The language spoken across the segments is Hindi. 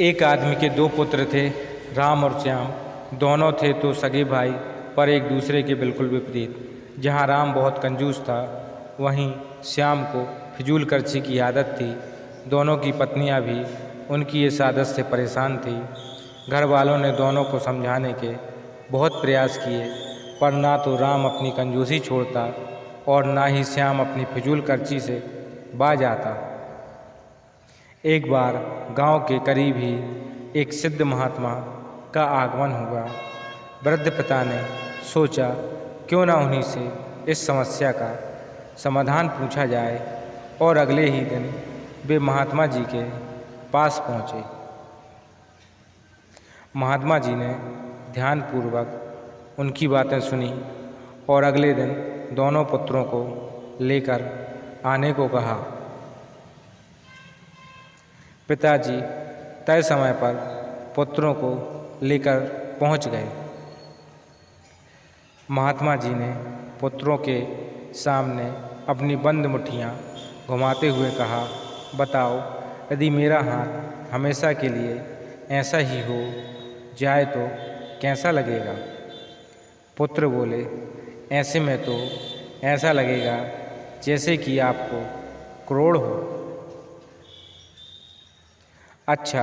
एक आदमी के दो पुत्र थे, राम और श्याम। दोनों थे तो सगे भाई, पर एक दूसरे के बिल्कुल विपरीत। जहाँ राम बहुत कंजूस था, वहीं श्याम को फिजूल खर्ची की आदत थी। दोनों की पत्नियां भी उनकी इस आदत से परेशान थीं। घर वालों ने दोनों को समझाने के बहुत प्रयास किए, पर ना तो राम अपनी कंजूसी छोड़ता और ना ही श्याम अपनी फिजूल खर्ची से बाज आता। एक बार गांव के करीब ही एक सिद्ध महात्मा का आगमन हुआ। वृद्ध पिता ने सोचा, क्यों ना उन्हीं से इस समस्या का समाधान पूछा जाए, और अगले ही दिन वे महात्मा जी के पास पहुँचे। महात्मा जी ने ध्यानपूर्वक उनकी बातें सुनी और अगले दिन दोनों पुत्रों को लेकर आने को कहा। पिताजी तय समय पर पुत्रों को लेकर पहुंच गए। महात्मा जी ने पुत्रों के सामने अपनी बंद मुट्ठियां घुमाते हुए कहा, बताओ, यदि मेरा हाथ हमेशा के लिए ऐसा ही हो जाए तो कैसा लगेगा? पुत्र बोले, ऐसे में तो ऐसा लगेगा जैसे कि आपको करोड़ हो। अच्छा,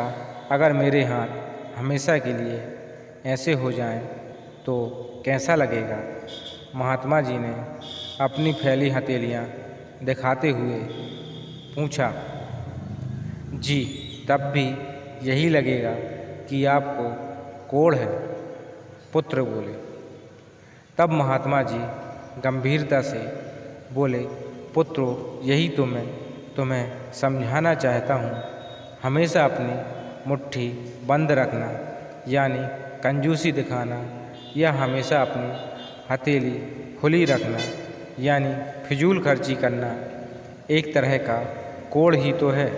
अगर मेरे हाथ हमेशा के लिए ऐसे हो जाएं तो कैसा लगेगा? महात्मा जी ने अपनी फैली हथेलियां दिखाते हुए पूछा। जी, तब भी यही लगेगा कि आपको कोढ़ है, पुत्र बोले। तब महात्मा जी गंभीरता से बोले, पुत्रों, यही तो मैं तुम्हें समझाना चाहता हूँ। हमेशा अपनी मुट्ठी बंद रखना यानी कंजूसी दिखाना, या हमेशा अपनी हथेली खुली रखना यानी फिजूल खर्ची करना एक तरह का कोढ़ ही तो है।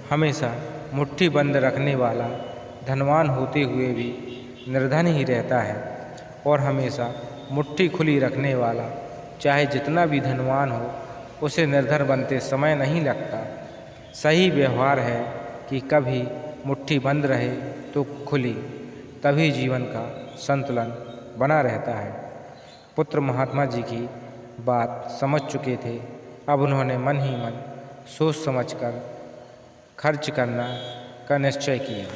हमेशा मुट्ठी बंद रखने वाला धनवान होते हुए भी निर्धन ही रहता है, और हमेशा मुट्ठी खुली रखने वाला चाहे जितना भी धनवान हो, उसे निर्धन बनते समय नहीं लगता। सही व्यवहार है कि कभी मुट्ठी बंद रहे तो खुली, तभी जीवन का संतुलन बना रहता है। पुत्र महात्मा जी की बात समझ चुके थे। अब उन्होंने मन ही मन सोच समझकर खर्च करना का निश्चय किया।